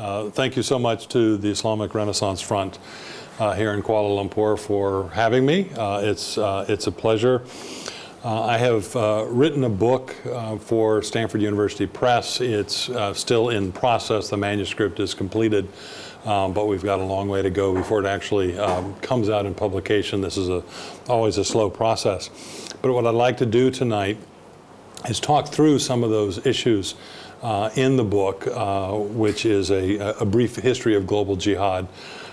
Thank you so much to the Islamic Renaissance Front here in Kuala Lumpur for having me. It's a pleasure. I have written a book for Stanford University Press. It's still in process. The manuscript is completed, but we've got a long way to go before it actually comes out in publication. This is always a slow process. But what I'd like to do tonight is talk through some of those issues in the book, which is a brief history of global jihad,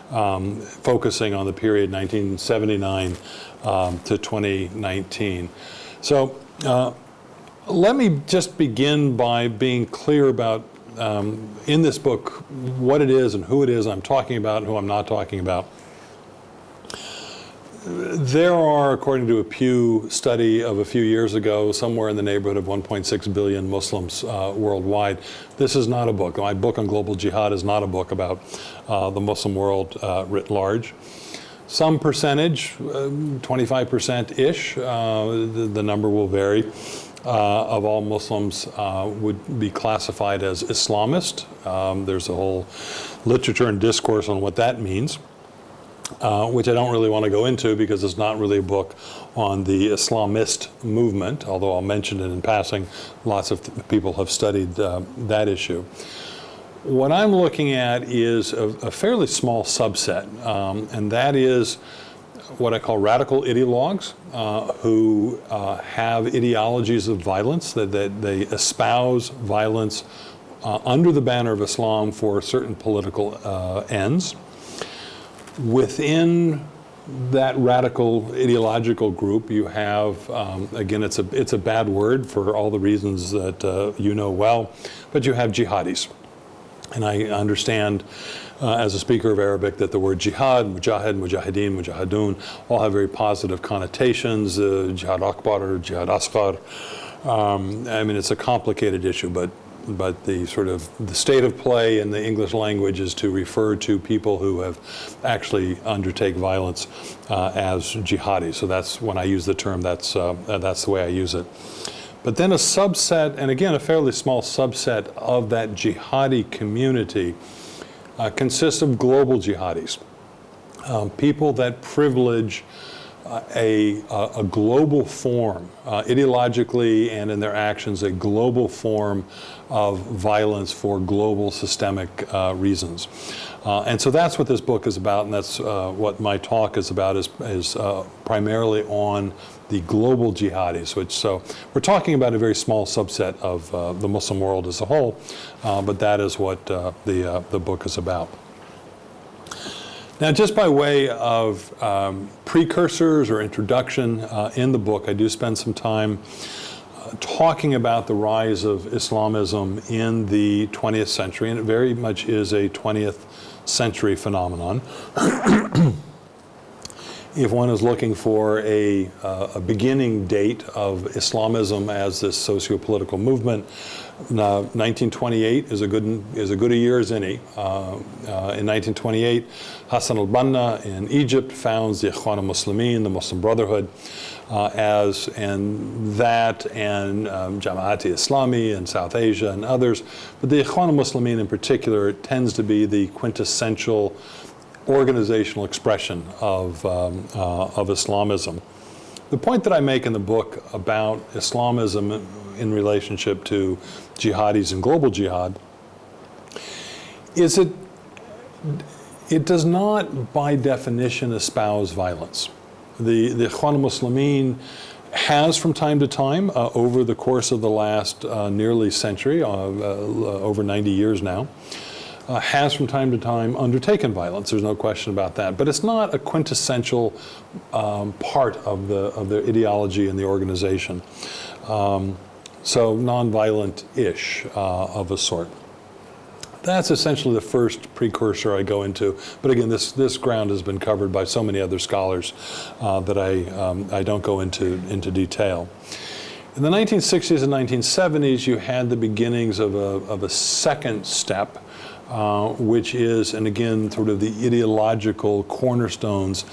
focusing on the period 1979 to 2019. So let me just begin by being clear about, in this book, what it is and who it is I'm talking about and who I'm not talking about. There are, according to a Pew study of a few years ago, somewhere in the neighborhood of 1.6 billion Muslims worldwide. This is not a book. My book on global jihad is not a book about the Muslim world writ large. Some percentage, 25%-ish, the number will vary, of all Muslims would be classified as Islamist. There's a whole literature and discourse on what that means. Which I don't really want to go into because it's not really a book on the Islamist movement, although I'll mention it in passing. Lots of people have studied that issue. What I'm looking at is a fairly small subset, and that is what I call radical ideologues who have ideologies of violence, that they espouse violence under the banner of Islam for certain political ends. Within that radical ideological group, you have, again, it's a bad word for all the reasons that you know well, but you have jihadis. And I understand as a speaker of Arabic that the word jihad, mujahid, mujahideen, mujahidun, all have very positive connotations, jihad akbar or jihad asghar. I mean, it's a complicated issue, but the sort of the state of play in the English language is to refer to people who have actually undertake violence as jihadi. So that's when I use the term, that's the way I use it. But then a subset, and again a fairly small subset of that jihadi community consists of global jihadis, people that privilege a global form, ideologically and in their actions, a global form of violence for global systemic reasons. And so that's what this book is about, and that's what my talk is about, is primarily on the global jihadis, so we're talking about a very small subset of the Muslim world as a whole, but that is what the book is about. Now, just by way of precursors or introduction in the book, I do spend some time talking about the rise of Islamism in the 20th century, and it very much is a 20th century phenomenon. If one is looking for a beginning date of Islamism as this socio-political movement, 1928 is a good a year as any. In 1928, Hassan al-Banna in Egypt founds the Ikhwan al-Muslimin, the Muslim Brotherhood, and Jama'at-e-Islami in South Asia and others. But the Ikhwan al-Muslimin in particular tends to be the quintessential organizational expression of Islamism. The point that I make in the book about Islamism in relationship to jihadis and global jihad is it does not by definition espouse violence. The Ikhwan al-Muslimin has from time to time over the course of the last nearly century, over 90 years now, has from time to time undertaken violence. There's no question about that. But it's not a quintessential part of their ideology and the organization. So non-violent-ish of a sort. That's essentially the first precursor I go into. But again, this ground has been covered by so many other scholars that I don't go into detail. In the 1960s and 1970s, you had the beginnings of a second step which is, and again, sort of the ideological cornerstones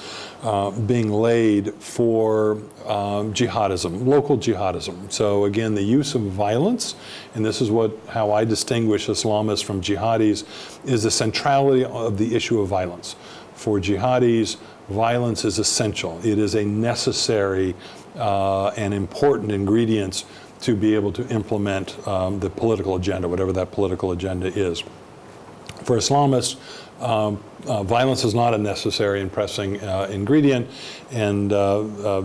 being laid for jihadism, local jihadism. So again, the use of violence, and this is how I distinguish Islamists from jihadis, is the centrality of the issue of violence. For jihadis, violence is essential. It is a necessary and important ingredient to be able to implement the political agenda, whatever that political agenda is. For Islamists, violence is not a necessary and pressing ingredient, and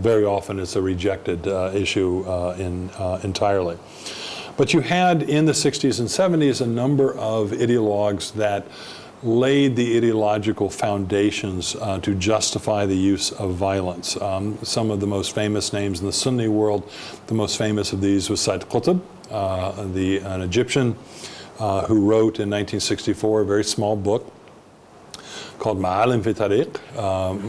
very often it's a rejected issue entirely. But you had in the 60s and 70s a number of ideologues that laid the ideological foundations to justify the use of violence. Some of the most famous names in the Sunni world, the most famous of these was Sayyid Qutb, an Egyptian who wrote in 1964 a very small book called Ma'alim fi Tariq,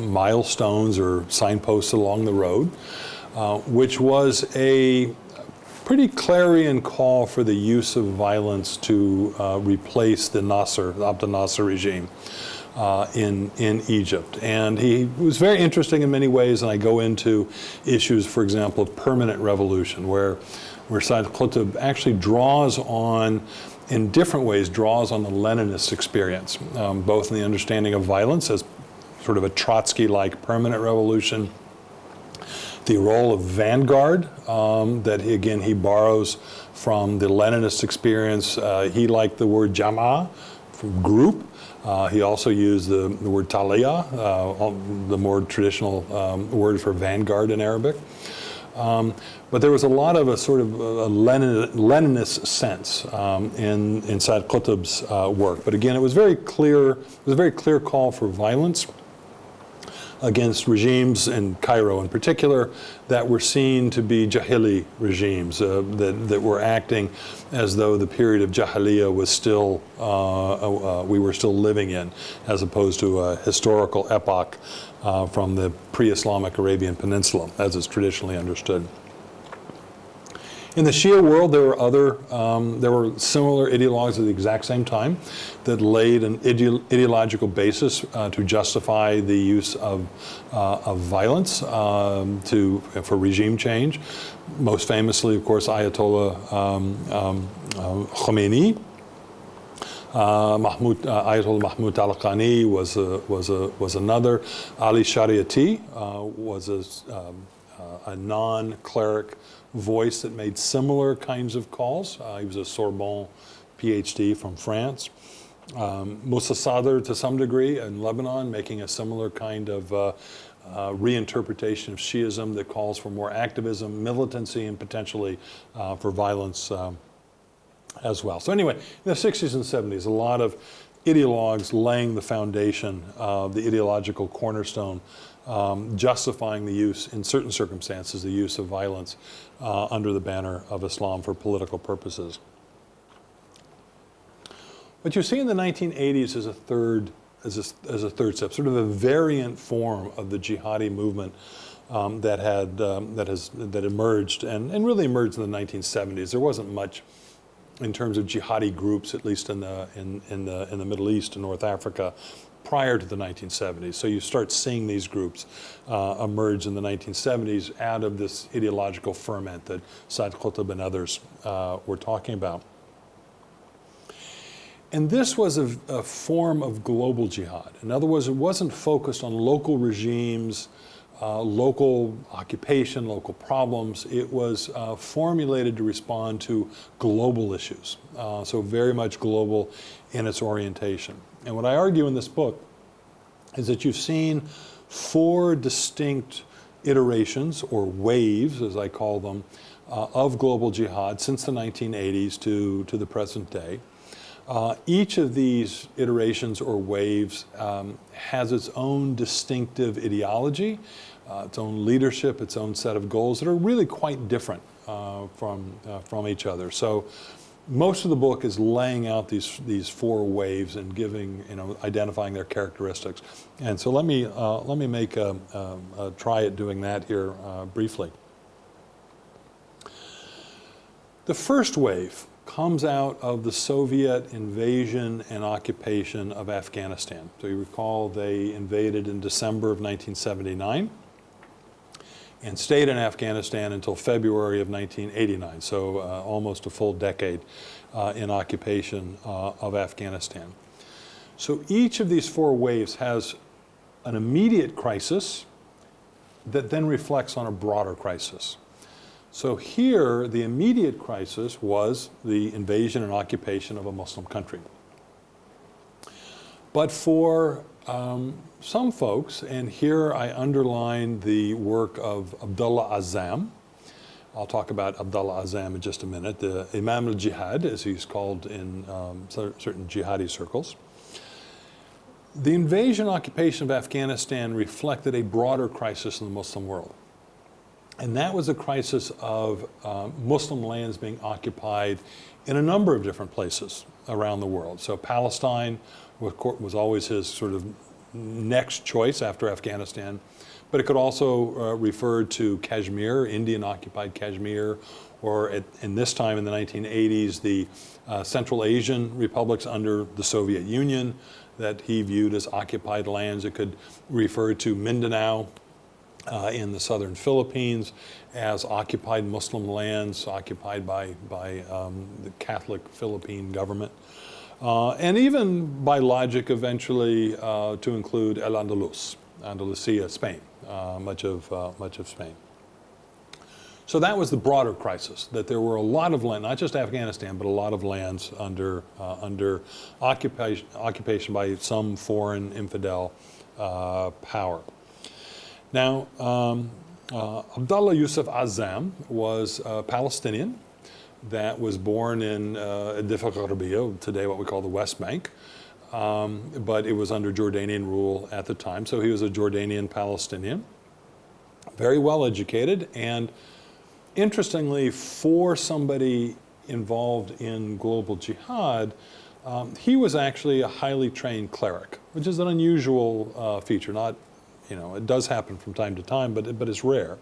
milestones or signposts along the road, which was a pretty clarion call for the use of violence to replace the Abdel Nasser regime in Egypt. And he was very interesting in many ways, and I go into issues, for example, of permanent revolution, where Sayyid Qutb actually draws on, in different ways, draws on the Leninist experience, both in the understanding of violence as sort of a Trotsky-like permanent revolution, the role of vanguard that, again, he borrows from the Leninist experience. He liked the word Jam'a, from group. He also used the word Taliya, the more traditional word for vanguard in Arabic. But there was a lot of a sort of a Leninist sense in Sayyid Qutb's work. But again, it was very clear. It was a very clear call for violence against regimes, in Cairo in particular, that were seen to be Jahili regimes, that were acting as though the period of Jahiliyyah was still, we were still living in, as opposed to a historical epoch from the pre-Islamic Arabian Peninsula, as is traditionally understood. In the Shia world, there were similar ideologues at the exact same time that laid an ideological basis to justify the use of violence for regime change. Most famously, of course, Ayatollah Khomeini. Ayatollah Mahmoud Talaqani was another. Ali Shariati was a non-cleric voice that made similar kinds of calls. He was a Sorbonne PhD from France. Musa Sadr, to some degree, in Lebanon, making a similar kind of reinterpretation of Shiism that calls for more activism, militancy, and potentially for violence as well. So anyway, in the 60s and 70s, a lot of ideologues laying the foundation, the ideological cornerstone, justifying the use, in certain circumstances, the use of violence under the banner of Islam for political purposes. What you see in the 1980s is a third step, sort of a variant form of the jihadi movement that emerged and really emerged in the 1970s. There wasn't much in terms of jihadi groups, at least in the Middle East and North Africa, prior to the 1970s. So you start seeing these groups emerge in the 1970s out of this ideological ferment that Sayyid Qutb and others were talking about. And this was a form of global jihad. In other words, it wasn't focused on local regimes, local occupation, local problems. It was formulated to respond to global issues, so very much global in its orientation. And what I argue in this book is that you've seen 4 distinct iterations, or waves, as I call them, of global jihad since the 1980s to the present day. Each of these iterations or waves has its own distinctive ideology, its own leadership, its own set of goals that are really quite different from each other. So most of the book is laying out these 4 waves and giving, identifying their characteristics. And so let me make a try at doing that here briefly. The first wave comes out of the Soviet invasion and occupation of Afghanistan. So you recall they invaded in December of 1979 and stayed in Afghanistan until February of 1989, so almost a full decade in occupation of Afghanistan. So each of these four waves has an immediate crisis that then reflects on a broader crisis. So here, the immediate crisis was the invasion and occupation of a Muslim country. But for some folks, and here I underline the work of Abdullah Azzam. I'll talk about Abdullah Azzam in just a minute, the Imam al-Jihad, as he's called in certain jihadi circles. The invasion and occupation of Afghanistan reflected a broader crisis in the Muslim world. And that was a crisis of Muslim lands being occupied in a number of different places around the world. So Palestine was always his sort of next choice after Afghanistan, but it could also refer to Kashmir, Indian-occupied Kashmir, or in this time in the 1980s, the Central Asian republics under the Soviet Union that he viewed as occupied lands. It could refer to Mindanao, in the southern Philippines as occupied Muslim lands, occupied by the Catholic Philippine government. And even by logic eventually to include Al-Andalus, Andalusia, Spain, much of Spain. So that was the broader crisis, that there were a lot of land, not just Afghanistan, but a lot of lands under occupation by some foreign infidel power. Now, Abdullah Yusuf Azzam was a Palestinian that was born in Difa Gharbiyya, today what we call the West Bank, but it was under Jordanian rule at the time, so he was a Jordanian Palestinian, very well educated, and interestingly, for somebody involved in global jihad, he was actually a highly trained cleric, which is an unusual feature, not, it does happen from time to time, but it's rare.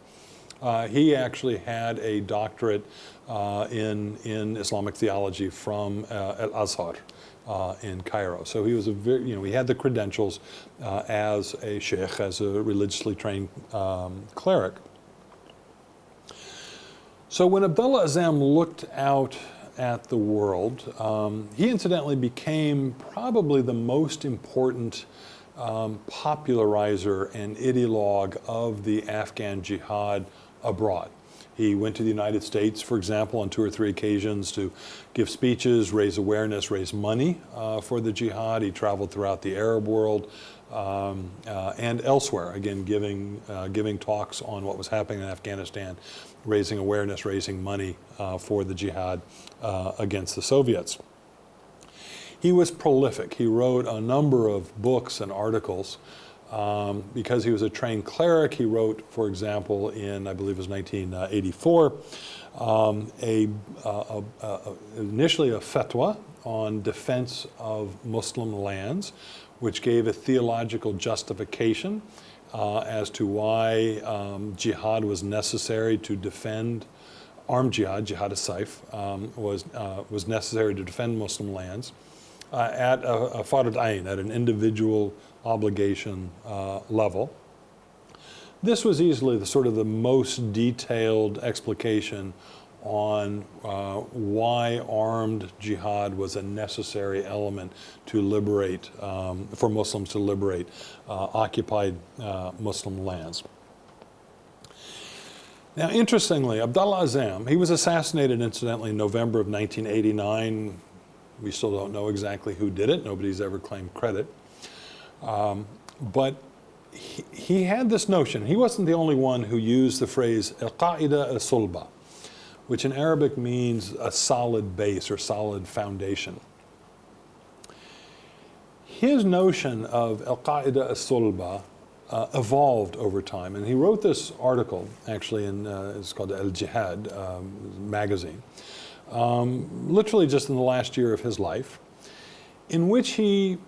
He actually had a doctorate in Islamic theology from Al-Azhar in Cairo. So he was he had the credentials as a sheikh, as a religiously trained cleric. So when Abdullah Azzam looked out at the world, he incidentally became probably the most important popularizer and ideologue of the Afghan jihad abroad. He went to the United States, for example, on 2 or 3 occasions to give speeches, raise awareness, raise money for the jihad. He traveled throughout the Arab world and elsewhere, again, giving talks on what was happening in Afghanistan, raising awareness, raising money for the jihad against the Soviets. He was prolific. He wrote a number of books and articles. Because he was a trained cleric, he wrote, for example, in, I believe it was 1984, initially a fatwa on defense of Muslim lands, which gave a theological justification as to why jihad was necessary to defend, armed jihad, jihad as-saif, was necessary to defend Muslim lands at a fard ayn, at an individual obligation level. This was easily the most detailed explication on why armed jihad was a necessary element to liberate, for Muslims to liberate occupied Muslim lands. Now, interestingly, Abdullah Azzam, he was assassinated incidentally in November of 1989. We still don't know exactly who did it. Nobody's ever claimed credit. But he had this notion. He wasn't the only one who used the phrase al-Qa'ida al-Sulba, which in Arabic means a solid base or solid foundation. His notion of al-Qa'ida al-Sulba evolved over time, and he wrote this article actually in it's called al-Jihad magazine, literally just in the last year of his life, in which he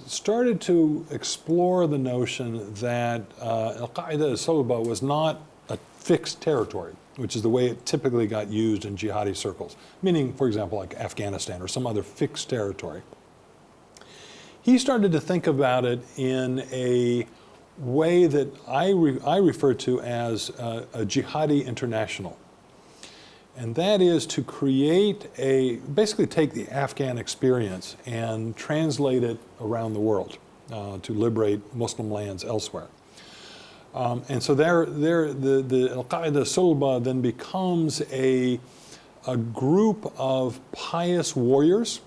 started to explore the notion that al-Qa'ida al-Sulba was not a fixed territory, which is the way it typically got used in jihadi circles, meaning, for example, like Afghanistan or some other fixed territory. He started to think about it in a way that I refer to as a jihadi international. And that is to create basically take the Afghan experience and translate it around the world to liberate Muslim lands elsewhere. And so the al-Qa'ida Sulba then becomes a group of pious warriors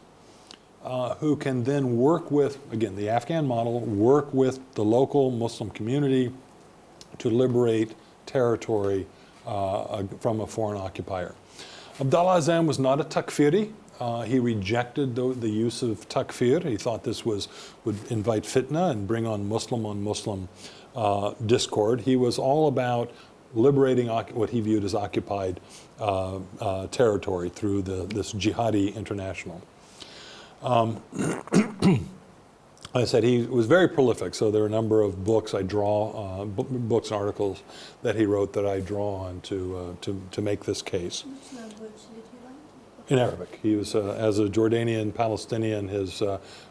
who can then work with, again, the Afghan model, work with the local Muslim community to liberate territory from a foreign occupier. Abdullah Azzam was not a takfiri. He rejected the use of takfir. He thought this would invite fitna and bring on Muslim discord. He was all about liberating what he viewed as occupied territory through this jihadi international. I said he was very prolific, so there are a number of books books and articles that he wrote that I draw on to make this case. Which language did he write? In Arabic. He was, as a Jordanian Palestinian,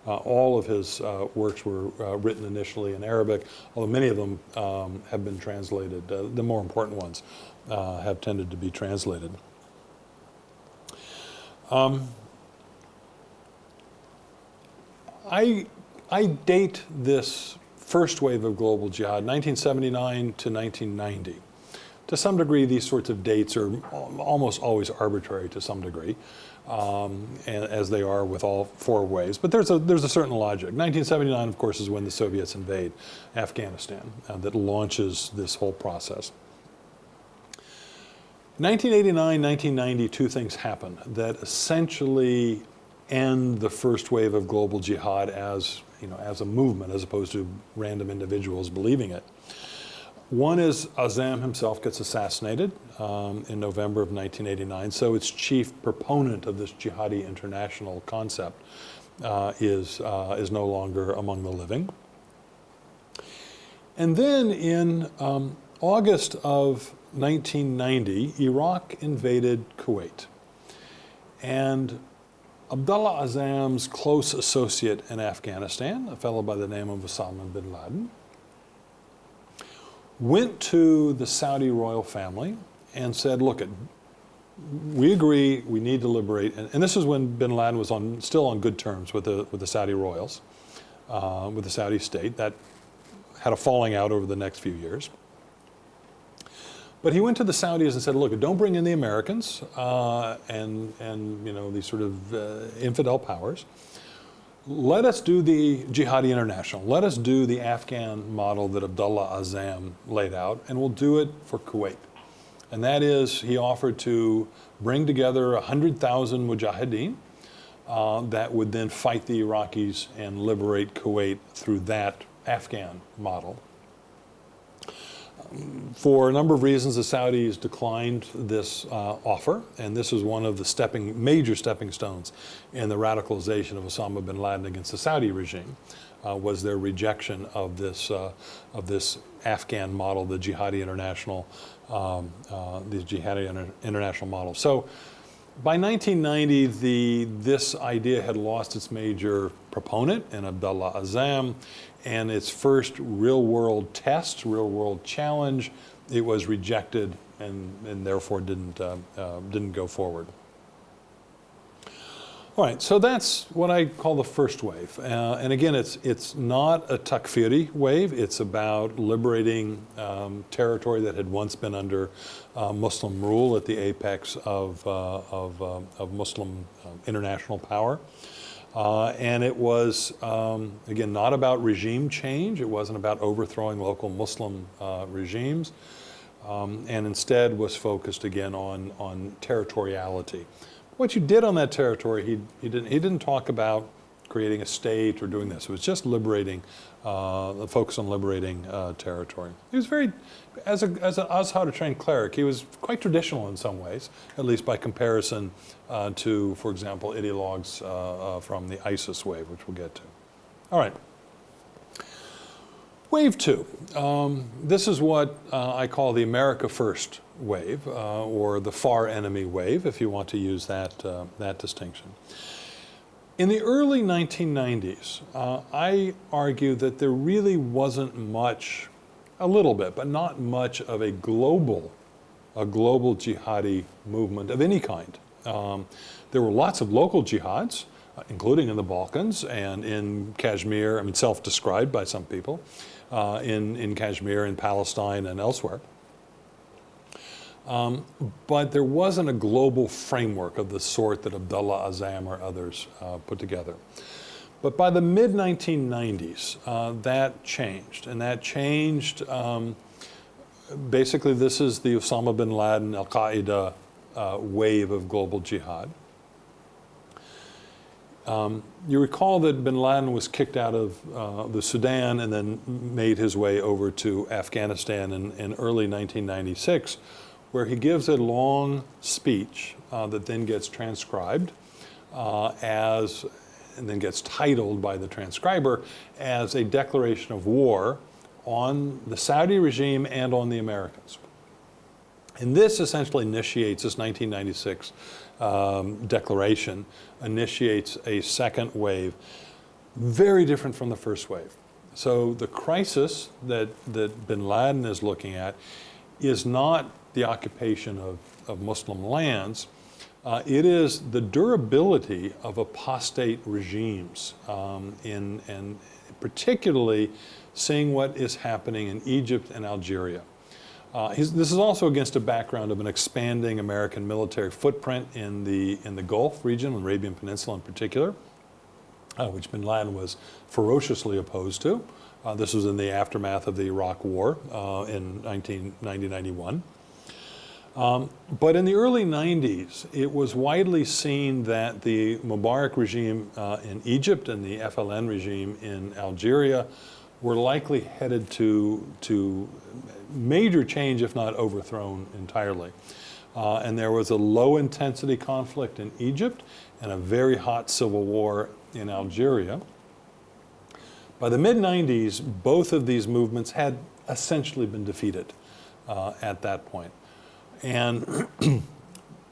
all of his works were written initially in Arabic, although many of them have been translated. The more important ones have tended to be translated. I date this first wave of global jihad, 1979 to 1990. To some degree, these sorts of dates are almost always arbitrary to some degree, as they are with all four waves. But there's a certain logic. 1979, of course, is when the Soviets invade Afghanistan that launches this whole process. 1989, 1990, two things happen that essentially end the first wave of global jihad as a movement, as opposed to random individuals believing it. One is Azzam himself gets assassinated in November of 1989, so its chief proponent of this jihadi international concept is no longer among the living. And then in August of 1990, Iraq invaded Kuwait. And Abdullah Azzam's close associate in Afghanistan, a fellow by the name of Usama Bin Laden, went to the Saudi royal family and said, look, we agree we need to liberate, and this is when Bin Laden was still on good terms with the Saudi royals, with the Saudi state. That had a falling out over the next few years. But he went to the Saudis and said, look, don't bring in the Americans and these sort of infidel powers. Let us do the Jihadi International. Let us do the Afghan model that Abdullah Azzam laid out, and we'll do it for Kuwait. And that is, he offered to bring together 100,000 mujahideen that would then fight the Iraqis and liberate Kuwait through that Afghan model. For a number of reasons, the Saudis declined this offer, and this was one of the major stepping stones in the radicalization of Osama bin Laden against the Saudi regime, was their rejection of this Afghan model, the Jihadi International, International model. So by 1990, this idea had lost its major proponent in Abdullah Azzam, and its first real-world test, real-world challenge, it was rejected and therefore didn't go forward. All right, so that's what I call the first wave. And again, it's not a takfiri wave. It's about liberating territory that had once been under Muslim rule at the apex of Muslim international power. And it was, again, not about regime change. It wasn't about overthrowing local Muslim regimes, and instead was focused again on territoriality. What you did on that territory, he didn't talk about creating a state or doing this. It was just liberating, the focus on liberating territory. He was very, as an Azhar trained cleric, he was quite traditional in some ways, at least by comparison to, for example, ideologues from the ISIS wave, which we'll get to. All right. Wave two. This is what I call the America First wave, or the far enemy wave, if you want to use that distinction. In the early 1990s, I argue that there really wasn't much, a little bit, but not much of a global jihadi movement of any kind. There were lots of local jihads, including in the Balkans and in Kashmir, I mean, self-described by some people, in Kashmir, in Palestine, and elsewhere. But there wasn't a global framework of the sort that Abdullah Azzam or others put together. But by the mid-1990s, that changed. And that changed, basically this is the Usama Bin Laden, al-Qa'ida wave of global jihad. You recall that Bin Laden was kicked out of the Sudan and then made his way over to Afghanistan in early 1996, where he gives a long speech that then gets transcribed and then gets titled by the transcriber as a declaration of war on the Saudi regime and on the Americans. And this essentially initiates, this 1996 declaration initiates a second wave, very different from the first wave. So the crisis that Bin Laden is looking at is not the occupation of Muslim lands. It is the durability of apostate regimes, and particularly seeing what is happening in Egypt and Algeria. This is also against a background of an expanding American military footprint in the Gulf region, the Arabian Peninsula in particular, which Bin Laden was ferociously opposed to. This was in the aftermath of the Iraq War in 1990-91. But in the early 90s, it was widely seen that the Mubarak regime in Egypt and the FLN regime in Algeria were likely headed to major change, if not overthrown entirely. And there was a low-intensity conflict in Egypt and a very hot civil war in Algeria. By the mid-90s, both of these movements had essentially been defeated at that point. And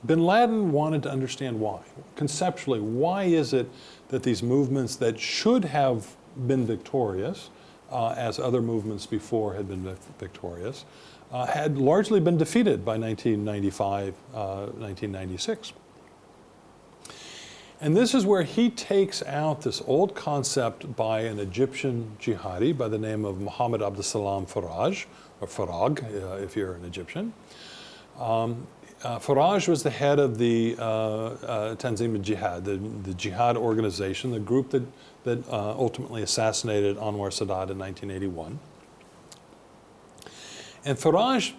Bin Laden wanted to understand why. Conceptually, why is it that these movements that should have been victorious, as other movements before had been victorious, had largely been defeated by 1995, 1996. And this is where he takes out this old concept by an Egyptian jihadi by the name of Muhammad Abdussalam Faraj, or Farag, if you're an Egyptian. Faraj was the head of the Tanzim al-Jihad, the Jihad organization, the group that ultimately assassinated Anwar Sadat in 1981. And Faraj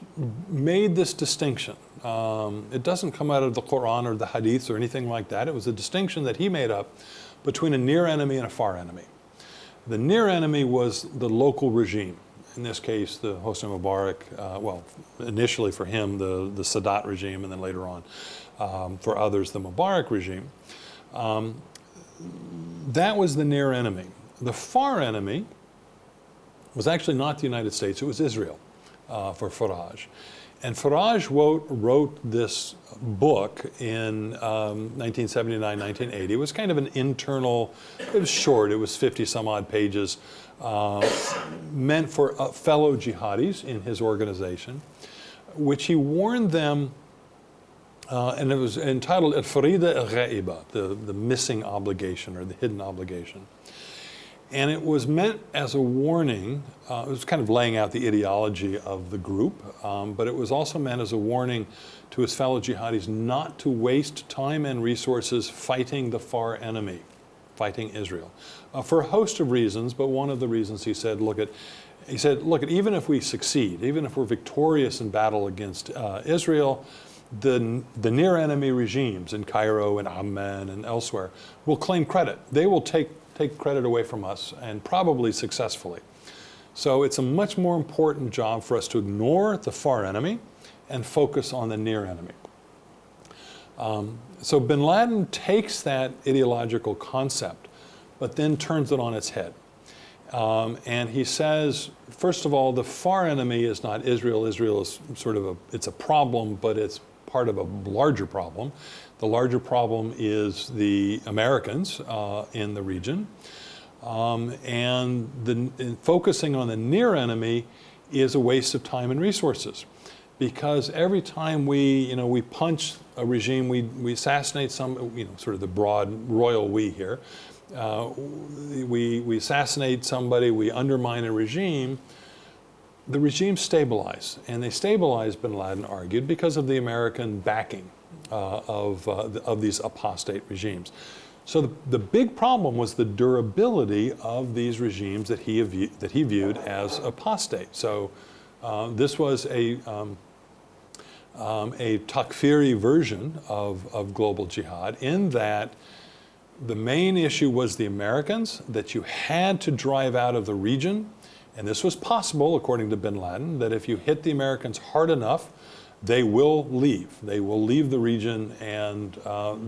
made this distinction. It doesn't come out of the Quran or the Hadith or anything like that. It was a distinction that he made up between a near enemy and a far enemy. The near enemy was the local regime. In this case, the Hosni Mubarak, well, initially for him, the Sadat regime, and then later on, for others, the Mubarak regime. That was the near enemy. The far enemy was actually not the United States, it was Israel for Faraj. And Faraj wrote this book in 1979, 1980. It was kind of an internal, it was short, it was 50 some odd pages, meant for fellow jihadis in his organization, which he warned them, and it was entitled Al-Farida al-Ghaiba, the missing obligation or the hidden obligation. And it was meant as a warning, it was kind of laying out the ideology of the group, but it was also meant as a warning to his fellow jihadis not to waste time and resources fighting the far enemy, fighting Israel. For a host of reasons, but one of the reasons he said, look at, even if we succeed, even if we're victorious in battle against Israel, the near enemy regimes in Cairo and Amman and elsewhere will claim credit. They will take credit away from us, and probably successfully. So it's a much more important job for us to ignore the far enemy and focus on the near enemy. So Bin Laden takes that ideological concept, but then turns it on its head. And he says, first of all, the far enemy is not Israel. Israel is sort of it's a problem, but it's part of a larger problem. The larger problem is the Americans in the region. And focusing on the near enemy is a waste of time and resources, because every time we punch a regime, we assassinate some, sort of the broad royal we here. We assassinate somebody, we undermine a regime, the regimes stabilize. And they stabilize, Bin Laden argued, because of the American backing of these apostate regimes. So the big problem was the durability of these regimes that he viewed as apostate. So this was a takfiri version of global jihad, in that the main issue was the Americans, that you had to drive out of the region. And this was possible, according to Bin Laden, that if you hit the Americans hard enough, they will leave. They will leave the region, and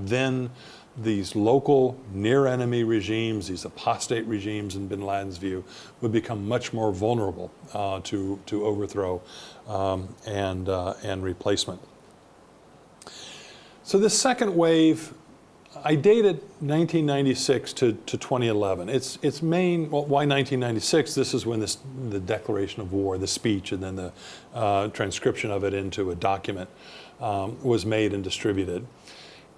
then these local near-enemy regimes, these apostate regimes in Bin Laden's view, would become much more vulnerable to overthrow and replacement. So this second wave, I dated 1996 to 2011. Its main, well, why 1996? This is when the declaration of war, the speech, and then the transcription of it into a document was made and distributed.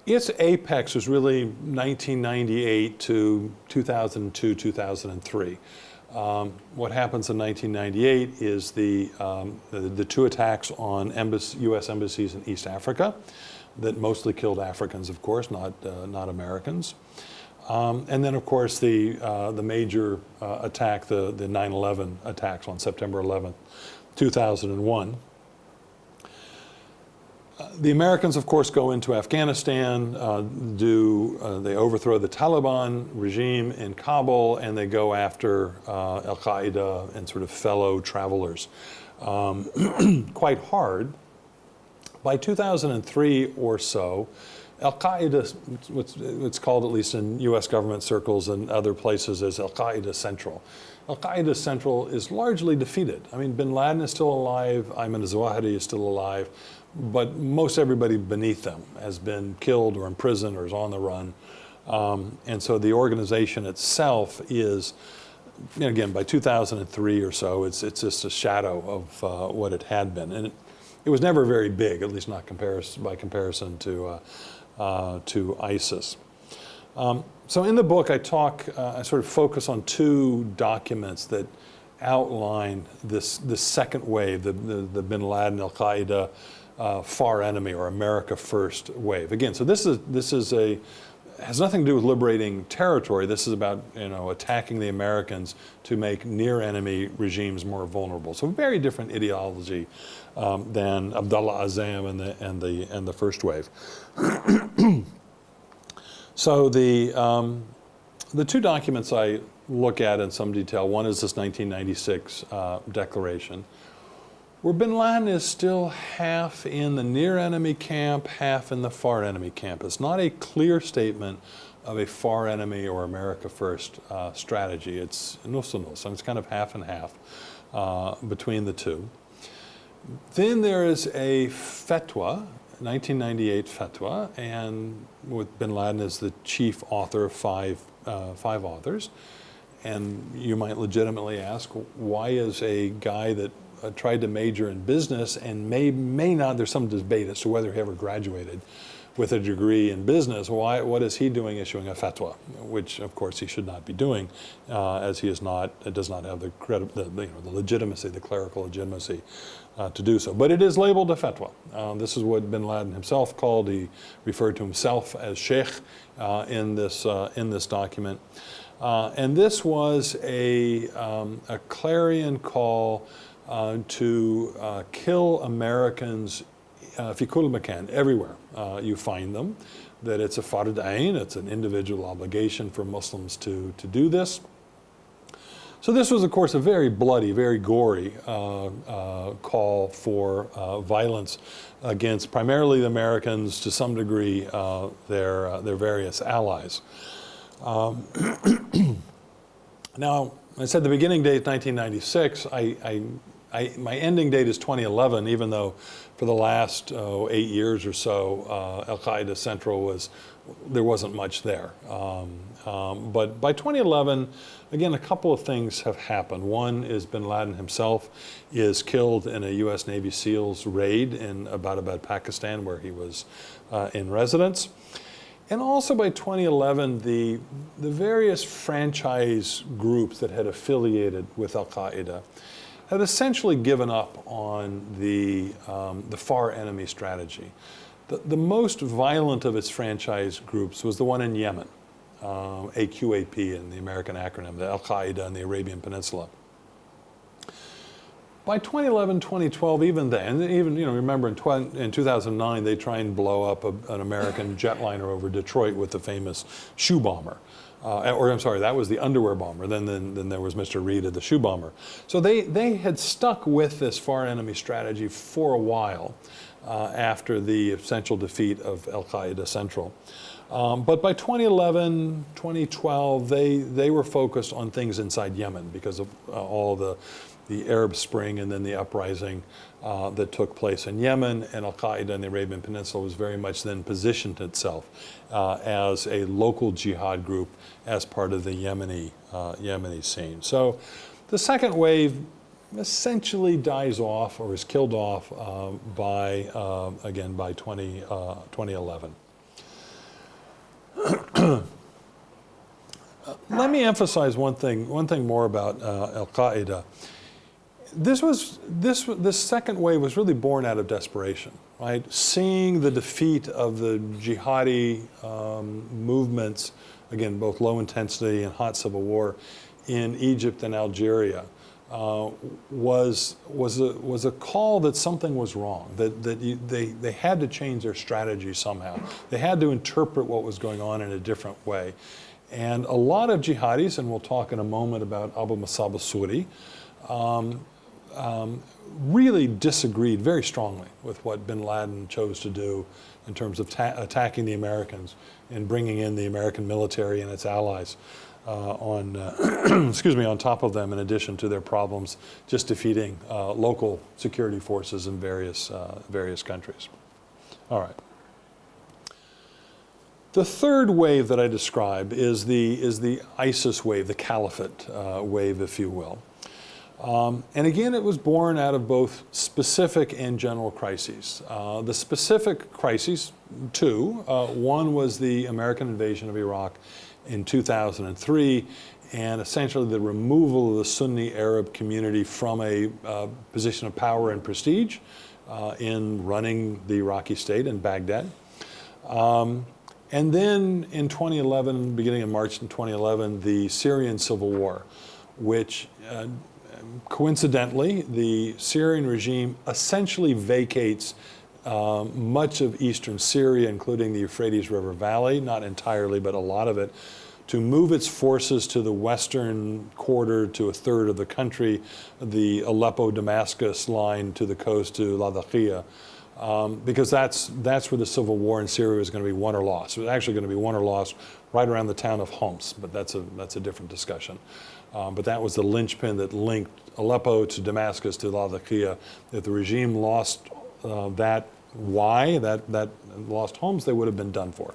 Its apex was really 1998 to 2002, 2003. What happens in 1998 is the two attacks on U.S. embassies in East Africa that mostly killed Africans, of course, not Americans. And then, of course, the major attack, the 9/11 attacks on September 11th, 2001. The Americans, of course, go into Afghanistan, they overthrow the Taliban regime in Kabul, and they go after al-Qa'ida and sort of fellow travelers quite hard. By 2003 or so, al-Qa'ida, what's called, at least in U.S. government circles and other places, as al-Qa'ida Central. Al-Qa'ida Central is largely defeated. I mean, Bin Laden is still alive, Ayman al-Zawahiri is still alive, but most everybody beneath them has been killed or imprisoned or is on the run. And so the organization itself is, again, by 2003 or so, it's just a shadow of what it had been. And it was never very big, at least not by comparison to ISIS. So in the book, I sort of focus on two documents that outline this second wave, the Bin Laden, al-Qaeda, far enemy, or America First wave. Again, so this has nothing to do with liberating territory. This is about attacking the Americans to make near enemy regimes more vulnerable. So very different ideology than Abdullah Azzam and the first wave. So the two documents I look at in some detail, one is this 1996 declaration, where Bin Laden is still half in the near enemy camp, half in the far enemy camp. It's not a clear statement of a far enemy or America First strategy. It's nus-nus, so it's kind of half and half between the two. Then there is a fatwa, 1998 fatwa, and with Bin Laden as the chief author of five authors. And you might legitimately ask, why is a guy that tried to major in business and may not, there's some debate as to whether he ever graduated with a degree in business, what is he doing issuing a fatwa, which of course he should not be doing, as he does not have the legitimacy, the clerical legitimacy to do so. But it is labeled a fatwa. This is what Bin Laden himself called. He referred to himself as sheikh in this document. And this was a clarion call to kill Americans fi kull makan, everywhere you find them, that it's a fard ayn, it's an individual obligation for Muslims to do this. So this was, of course, a very bloody, very gory call for violence against primarily the Americans, to some degree their various allies. Now, I said the beginning date is 1996. My ending date is 2011, even though for the last 8 years or so, al-Qa'ida Central there wasn't much there. But by 2011, again, a couple of things have happened. One is Bin Laden himself is killed in a U.S. Navy SEALs raid in Abbottabad, Pakistan, where he was in residence. And also by 2011, the various franchise groups that had affiliated with al-Qa'ida had essentially given up on the far enemy strategy. The most violent of its franchise groups was the one in Yemen, AQAP in the American acronym, the al-Qa'ida in the Arabian Peninsula. By 2011, 2012, even then, remember in 2009, they try and blow up an American jetliner over Detroit with the famous shoe bomber. I'm sorry, that was the underwear bomber. Then there was Mr. Reed, the shoe bomber. So they had stuck with this far enemy strategy for a while after the essential defeat of al-Qa'ida Central. But by 2011, 2012, they were focused on things inside Yemen because of all the Arab Spring and then the uprising that took place in Yemen, and al-Qa'ida in the Arabian Peninsula was very much then positioned itself as a local jihad group as part of the Yemeni scene. So the second wave essentially dies off or is killed off by 2011. Let me emphasize one thing more about al-Qa'ida. This second wave was really born out of desperation, right? Seeing the defeat of the jihadi movements, again, both low intensity and hot civil war in Egypt and Algeria, was a call that something was wrong, that they had to change their strategy somehow. They had to interpret what was going on in a different way. And a lot of jihadis, and we'll talk in a moment about Abu Musab al-Suri, really disagreed very strongly with what Bin Laden chose to do in terms of attacking the Americans and bringing in the American military and its allies on top of them, in addition to their problems just defeating local security forces in various countries. All right. The third wave that I describe is the ISIS wave, the caliphate wave, if you will. And again, it was born out of both specific and general crises. The specific crises, two. One was the American invasion of Iraq in 2003, and essentially the removal of the Sunni Arab community from a position of power and prestige in running the Iraqi state in Baghdad. And then in 2011, beginning of March in 2011, the Syrian civil war, which coincidentally, the Syrian regime essentially vacates much of eastern Syria, including the Euphrates River Valley, not entirely, but a lot of it, to move its forces to the western quarter to a third of the country, the Aleppo-Damascus line to the coast to Latakia, because that's where the civil war in Syria was going to be won or lost. It was actually going to be won or lost right around the town of Homs, but that's a different discussion. But that was the linchpin that linked Aleppo to Damascus to Latakia. If the regime lost that lost Homs, they would have been done for.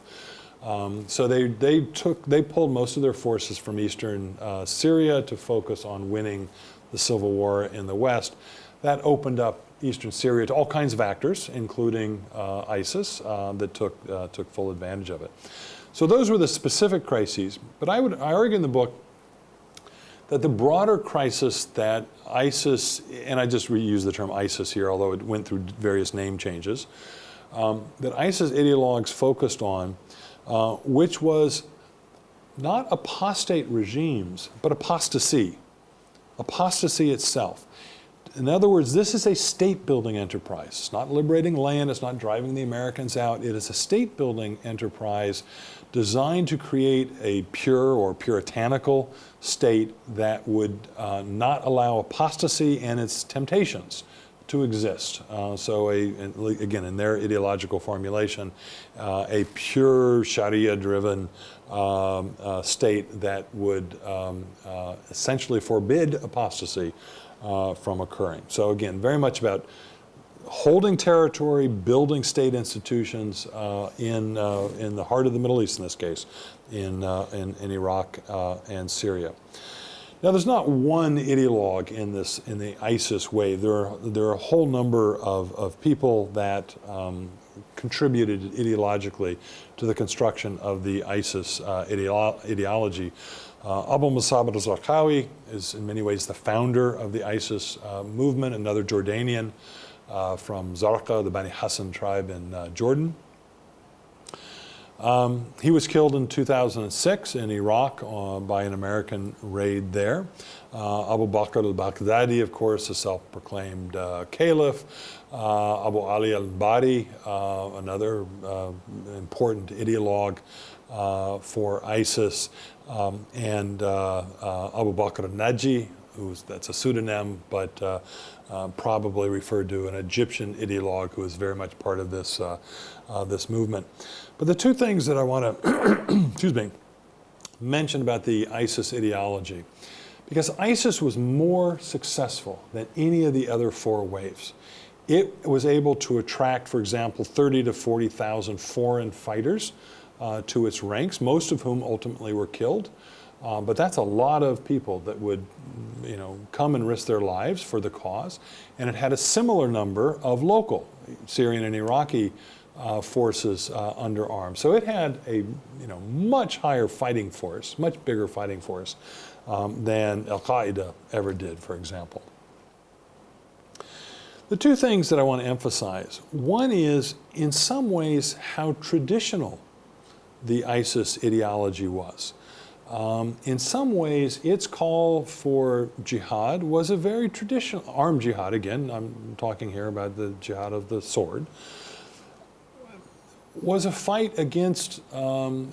So they pulled most of their forces from eastern Syria to focus on winning the civil war in the west. That opened up eastern Syria to all kinds of actors, including ISIS, that took full advantage of it. So those were the specific crises. But I argue in the book that the broader crisis that ISIS, and I just reuse the term ISIS here, although it went through various name changes, that ISIS ideologues focused on, which was not apostate regimes, but apostasy itself. In other words, this is a state-building enterprise. It's not liberating land, it's not driving the Americans out. It is a state-building enterprise designed to create a pure or puritanical state that would not allow apostasy and its temptations to exist. Again, in their ideological formulation, a pure Sharia-driven state that would essentially forbid apostasy from occurring. So again, very much about holding territory, building state institutions in the heart of the Middle East, in this case, in Iraq and Syria. Now, there's not one ideologue in the ISIS wave. There are a whole number of people that contributed ideologically to the construction of the ISIS ideology. Abu Musab al-Zarqawi is in many ways the founder of the ISIS movement, another Jordanian from Zarqa, the Bani Hassan tribe in Jordan. He was killed in 2006 in Iraq by an American raid there. Abu Bakr al-Baghdadi, of course, a self-proclaimed caliph. Abu Ali al-Badi, another important ideologue for ISIS. And Abu Bakr al-Naji, that's a pseudonym, but probably referred to an Egyptian ideologue who is very much part of this, this movement. But the two things that I want to excuse me, mention about the ISIS ideology, because ISIS was more successful than any of the other four waves. It was able to attract, for example, 30 to 40,000 foreign fighters to its ranks, most of whom ultimately were killed. But that's a lot of people that would, come and risk their lives for the cause. And it had a similar number of local Syrian and Iraqi forces under arms. So it had a, much higher fighting force, much bigger fighting force than al-Qa'ida ever did, for example. The two things that I want to emphasize, one is, in some ways, how traditional the ISIS ideology was. In some ways, its call for jihad was a very traditional, armed jihad, again, I'm talking here about the jihad of the sword, was a fight against, Rafida,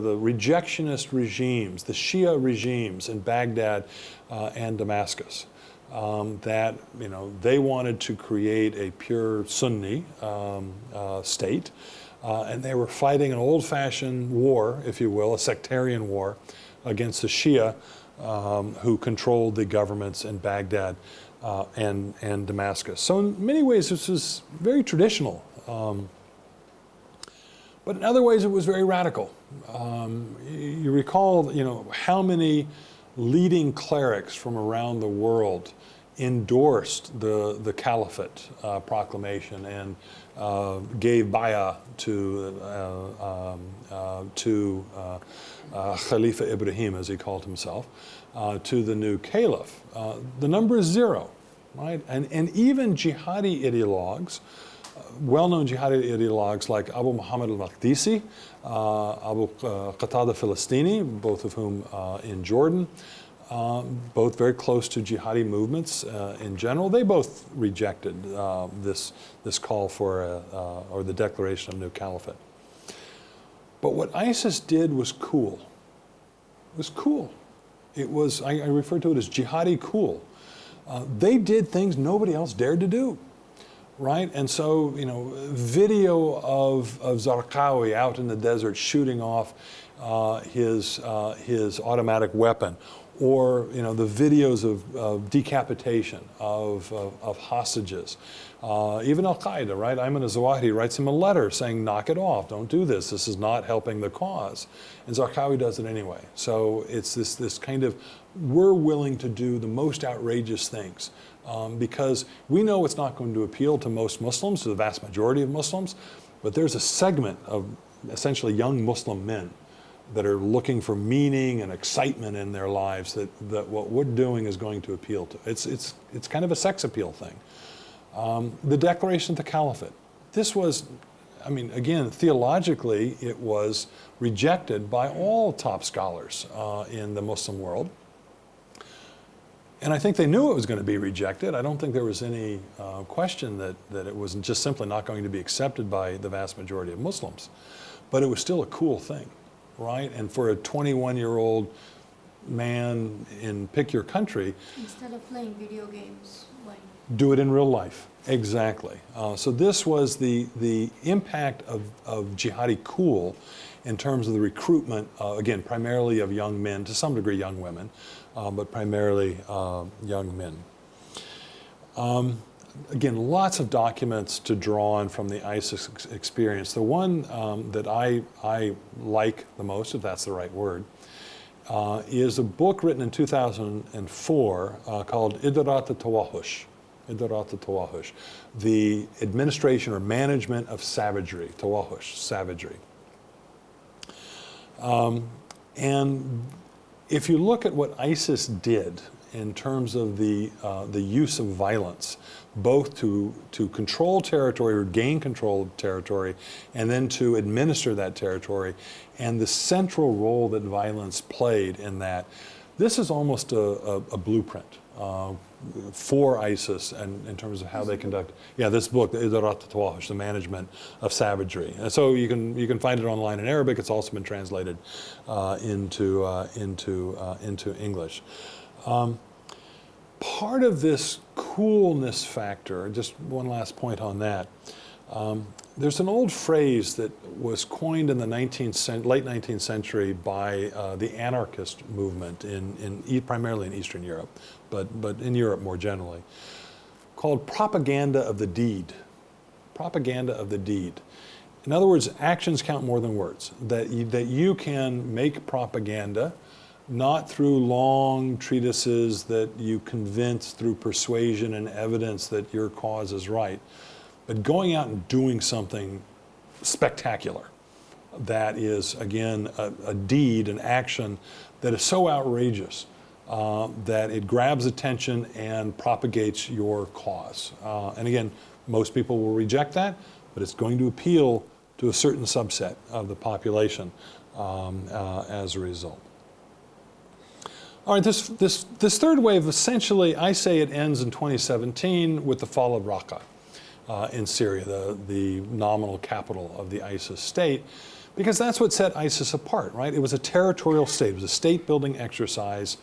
the rejectionist regimes, the Shia regimes in Baghdad and Damascus. That, they wanted to create a pure Sunni state. And they were fighting an old-fashioned war, if you will, a sectarian war against the Shia who controlled the governments in Baghdad and Damascus. So in many ways, this was very traditional. But in other ways, it was very radical. You recall, how many leading clerics from around the world endorsed the caliphate proclamation and gave bay'ah to Khalifa Ibrahim, as he called himself, to the new caliph. The number is 0, right? And even jihadi ideologues, well-known jihadi ideologues like Abu Muhammad al-Maqdisi, Abu Qatada Filistini, both of whom in Jordan, both very close to jihadi movements in general, they both rejected this call for, or the declaration of new caliphate. But what ISIS did was cool. It was cool. It was, I refer to it as jihadi cool. They did things nobody else dared to do. Right? And so, video of Zarqawi out in the desert shooting off his automatic weapon, or the videos of decapitation of hostages. Even al-Qa'ida, right? Ayman al-Zawahiri writes him a letter saying, knock it off, don't do this, this is not helping the cause. And Zarqawi does it anyway. So it's this kind of, we're willing to do the most outrageous things. Because we know it's not going to appeal to most Muslims, to the vast majority of Muslims, but there's a segment of essentially young Muslim men that are looking for meaning and excitement in their lives that what we're doing is going to appeal to. It's kind of a sex appeal thing. The declaration of the caliphate. This was, again, theologically, it was rejected by all top scholars in the Muslim world. And I think they knew it was going to be rejected. I don't think there was any question that it was just simply not going to be accepted by the vast majority of Muslims. But it was still a cool thing, right? And for a 21-year-old man in pick your country, Instead of playing video games, like do it in real life. Exactly. So this was the impact of jihadi cool in terms of the recruitment, again, primarily of young men, to some degree young women, but primarily young men. Again, lots of documents to draw on from the ISIS experience. The one that I like the most, if that's the right word, is a book written in 2004 called Idarat al-Tawahush. Idarat al-Tawahush, the administration or management of savagery, Tawahush, savagery. And if you look at what ISIS did in terms of the use of violence, both to control territory or gain control of territory, and then to administer that territory, and the central role that violence played in that, this is almost a blueprint for ISIS and in terms of how they conduct. Yeah, this book, the Idarat al-Tawahush, the management of savagery. And so you can find it online in Arabic. It's also been translated into English. Part of this coolness factor, just one last point on that, there's an old phrase that was coined in the late 19th century by the anarchist movement primarily in Eastern Europe, but in Europe more generally, called propaganda of the deed. Propaganda of the deed. In other words, actions count more than words. That you can make propaganda not through long treatises that you convince through persuasion and evidence that your cause is right, but going out and doing something spectacular that is, again, a deed, an action that is so outrageous that it grabs attention and propagates your cause. And again, most people will reject that, but it's going to appeal to a certain subset of the population as a result. All right, this third wave, essentially, I say it ends in 2017 with the fall of Raqqa in Syria, the nominal capital of the ISIS state, because that's what set ISIS apart, right? It was a territorial state. It was a state-building exercise,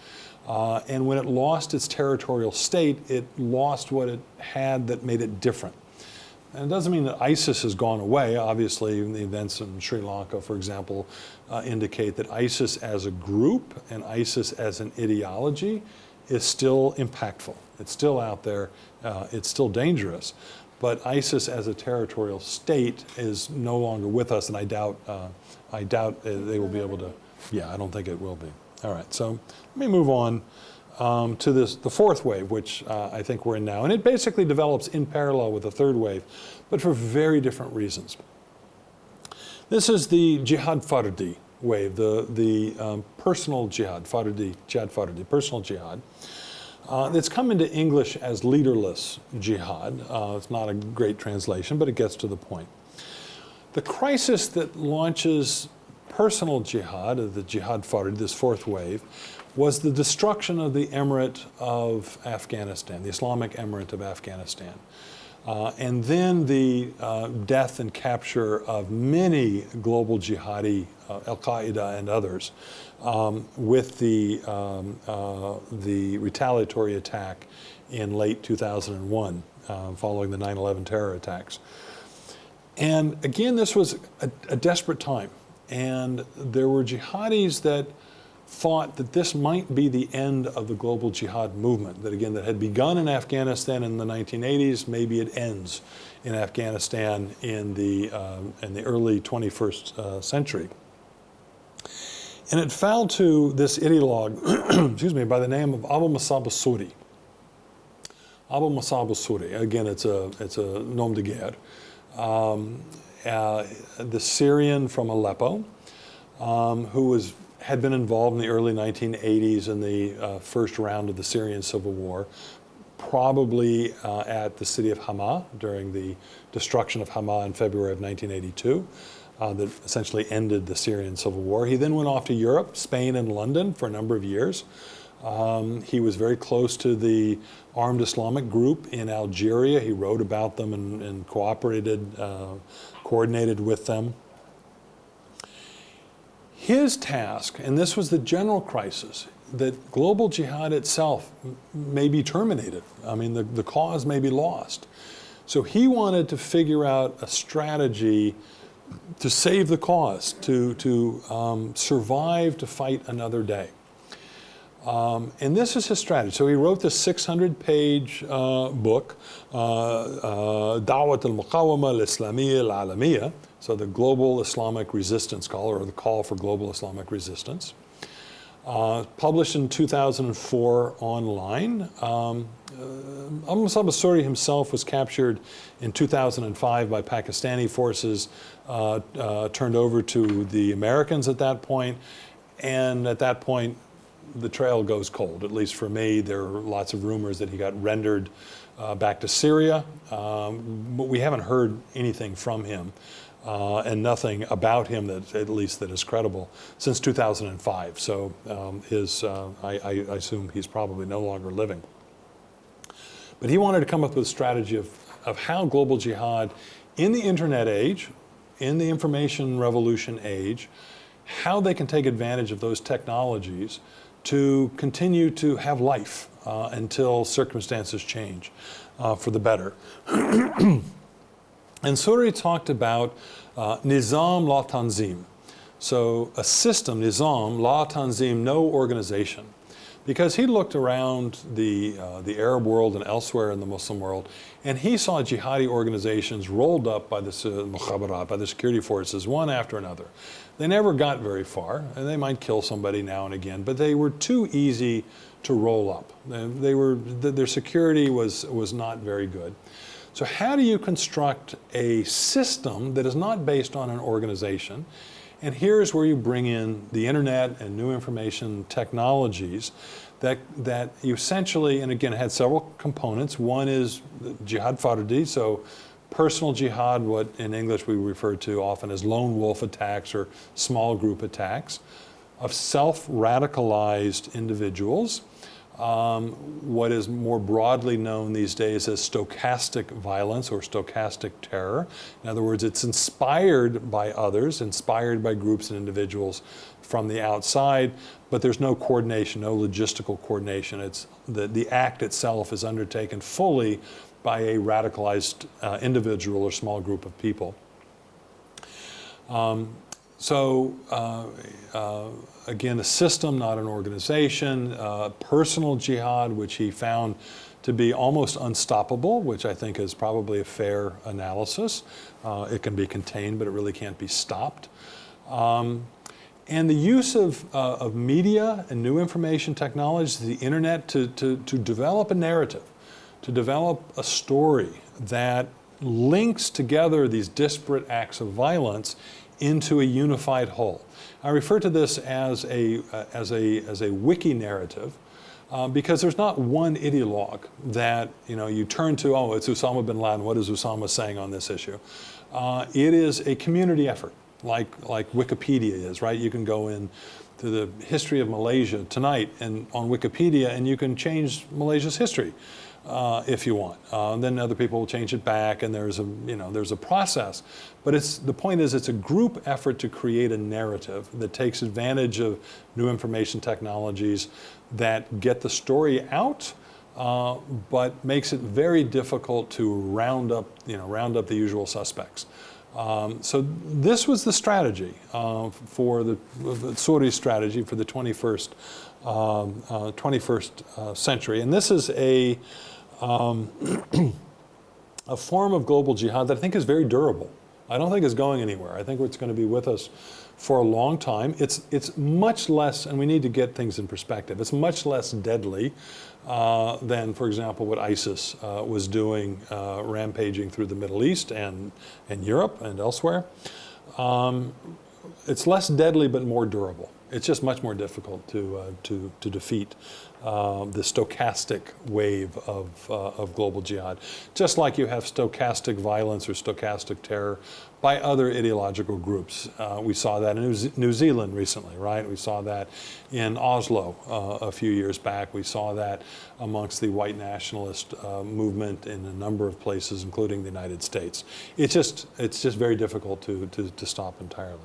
and when it lost its territorial state, it lost what it had that made it different. And it doesn't mean that ISIS has gone away. Obviously, the events in Sri Lanka, for example, indicate that ISIS as a group and ISIS as an ideology is still impactful. It's still out there. It's still dangerous. But ISIS as a territorial state is no longer with us, and I doubt they will be able to. Yeah, I don't think it will be. All right, so let me move on to the fourth wave, which I think we're in now. And it basically develops in parallel with the third wave, but for very different reasons. This is the jihad fardi wave, the personal jihad, fardi, personal jihad. It's come into English as leaderless jihad. It's not a great translation, but it gets to the point. The crisis that launches personal jihad, the jihad fardi, this fourth wave, was the destruction of the emirate of Afghanistan, the Islamic emirate of Afghanistan. And then the death and capture of many global jihadi, al-Qa'ida and others, with the retaliatory attack in late 2001, following the 9/11 terror attacks. And again, this was a desperate time. And there were jihadis that thought that this might be the end of the global jihad movement, that again, that had begun in Afghanistan in the 1980s, maybe it ends in Afghanistan in the early 21st century. And it fell to this ideologue, excuse me, by the name of Abu Musab al-Suri. Abu Musab al-Suri, again, it's a nom de guerre. The Syrian from Aleppo, who had been involved in the early 1980s in the first round of the Syrian civil war, probably at the city of Hama during the destruction of Hama in February of 1982, that essentially ended the Syrian civil war. He then went off to Europe, Spain and London for a number of years. He was very close to the armed Islamic group in Algeria. He wrote about them and coordinated with them. His task, and this was the general crisis, that global jihad itself may be terminated. I mean, the cause may be lost. So he wanted to figure out a strategy to save the cause, to survive to fight another day. And this is his strategy. So he wrote this 600-page book, Da'wat al-Muqawama al-Islamiyya al-Alamiyya, so the Global Islamic Resistance Call, or the Call for Global Islamic Resistance. Published in 2004 online. Abu Musab al-Suri himself was captured in 2005 by Pakistani forces, turned over to the Americans at that point, and at that point the trail goes cold, at least for me. There are lots of rumors that he got rendered back to Syria, but we haven't heard anything from him. And nothing about him that, at least, that is credible since 2005. So I assume he's probably no longer living. But he wanted to come up with a strategy of how global jihad in the internet age, in the information revolution age, how they can take advantage of those technologies to continue to have life until circumstances change for the better. And Suri talked about nizam la tanzim. So a system, nizam la tanzim, no organization. Because he looked around the Arab world and elsewhere in the Muslim world, and he saw jihadi organizations rolled up by the mukhabarat, by the security forces, one after another. They never got very far, and they might kill somebody now and again, but they were too easy to roll up. Their security was not very good. So how do you construct a system that is not based on an organization? And here's where you bring in the internet and new information technologies that you essentially, and again, it had several components. One is jihad fardi, so personal jihad, what in English we refer to often as lone wolf attacks or small group attacks of self-radicalized individuals. What is more broadly known these days as stochastic violence or stochastic terror. In other words, it's inspired by others, inspired by groups and individuals from the outside, but there's no coordination, no logistical coordination. It's the act itself is undertaken fully by a radicalized individual or small group of people. Again, a system, not an organization. Personal jihad, which he found to be almost unstoppable, which I think is probably a fair analysis. It can be contained, but it really can't be stopped. And the use of media and new information technologies, the internet, to develop a narrative, to develop a story that links together these disparate acts of violence into a unified whole. I refer to this as a wiki narrative because there's not one ideologue that you turn to. Oh, it's Usama Bin Laden. What is Usama saying on this issue? It is a community effort, like Wikipedia is, right? You can go in to the history of Malaysia tonight and on Wikipedia, and you can change Malaysia's history. If you want. Then other people will change it back, and there's a process. But the point is, it's a group effort to create a narrative that takes advantage of new information technologies that get the story out, but makes it very difficult to round up the usual suspects. So this was the strategy for the Suri strategy for the 21st century, and this is a form of global jihad that I think is very durable. I don't think it's going anywhere. I think it's going to be with us for a long time. It's much less, and we need to get things in perspective, it's much less deadly than, for example, what ISIS was doing, rampaging through the Middle East and Europe and elsewhere. It's less deadly but more durable. It's just much more difficult to defeat the stochastic wave of global jihad. Just like you have stochastic violence or stochastic terror by other ideological groups. We saw that in New Zealand recently, right? We saw that in Oslo a few years back. We saw that amongst the white nationalist movement in a number of places, including the United States. It's just very difficult to stop entirely.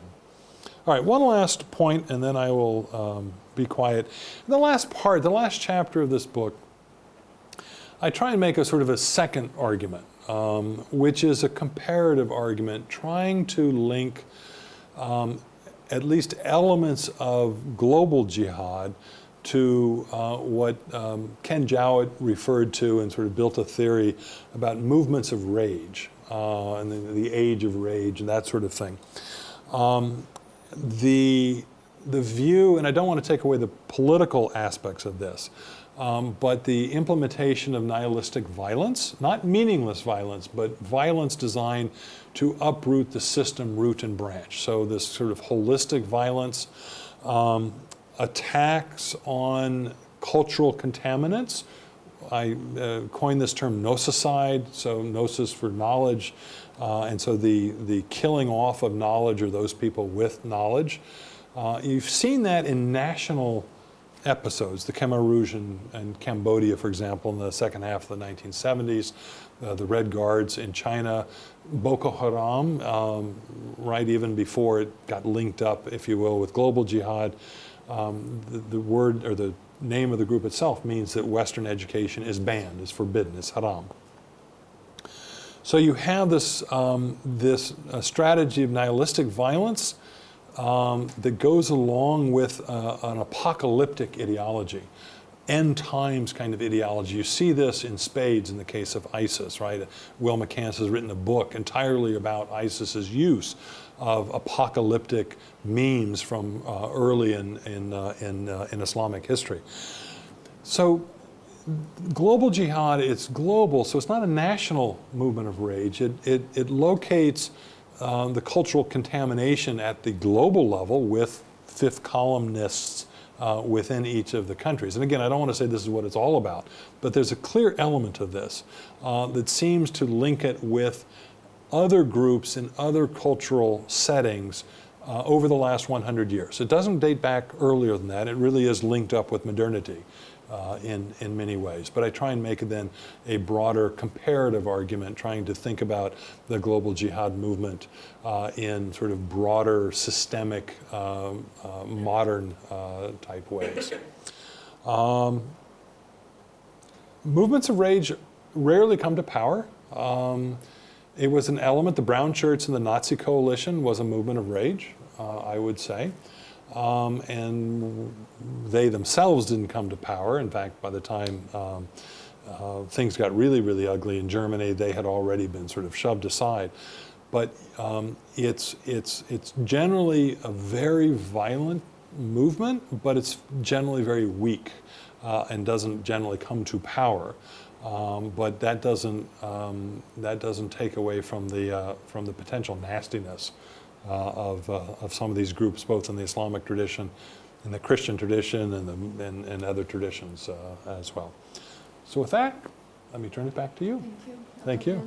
All right, one last point, and then I will be quiet. The last part, the last chapter of this book, I try and make a sort of a second argument, which is a comparative argument, trying to link at least elements of global jihad to what Ken Jowett referred to and sort of built a theory about movements of rage and the age of rage and that sort of thing. The view, and I don't want to take away the political aspects of this, but the implementation of nihilistic violence, not meaningless violence, but violence designed to uproot the system root and branch. So this sort of holistic violence, attacks on cultural contaminants. I coined this term gnosicide, so gnosis for knowledge, and so the killing off of knowledge or those people with knowledge. You've seen that in national episodes, the Khmer Rouge in Cambodia, for example, in the second half of the 1970s, the Red Guards in China, Boko Haram, right even before it got linked up, if you will, with global jihad. The word or the name of the group itself means that Western education is banned, is forbidden, is haram. So you have this, strategy of nihilistic violence that goes along with an apocalyptic ideology, end times kind of ideology. You see this in spades in the case of ISIS, right? Will McCants has written a book entirely about ISIS's use of apocalyptic memes from early in Islamic history. So global jihad, it's global, so it's not a national movement of rage. It locates the cultural contamination at the global level with fifth columnists within each of the countries. And again, I don't want to say this is what it's all about, but there's a clear element of this that seems to link it with other groups in other cultural settings over the last 100 years. It doesn't date back earlier than that. It really is linked up with modernity in many ways. But I try and make it then a broader comparative argument, trying to think about the global jihad movement in sort of broader, systemic, modern type ways. Movements of rage rarely come to power. It was an element, the brown shirts in the Nazi coalition was a movement of rage, I would say. And they themselves didn't come to power. In fact, by the time things got really, really ugly in Germany, they had already been sort of shoved aside. But it's generally a very violent movement, but it's generally very weak and doesn't generally come to power. But that doesn't take away from the potential nastiness of some of these groups, both in the Islamic tradition, in the Christian tradition, and other traditions as well. So with that, let me turn it back to you. Thank you. Thank you.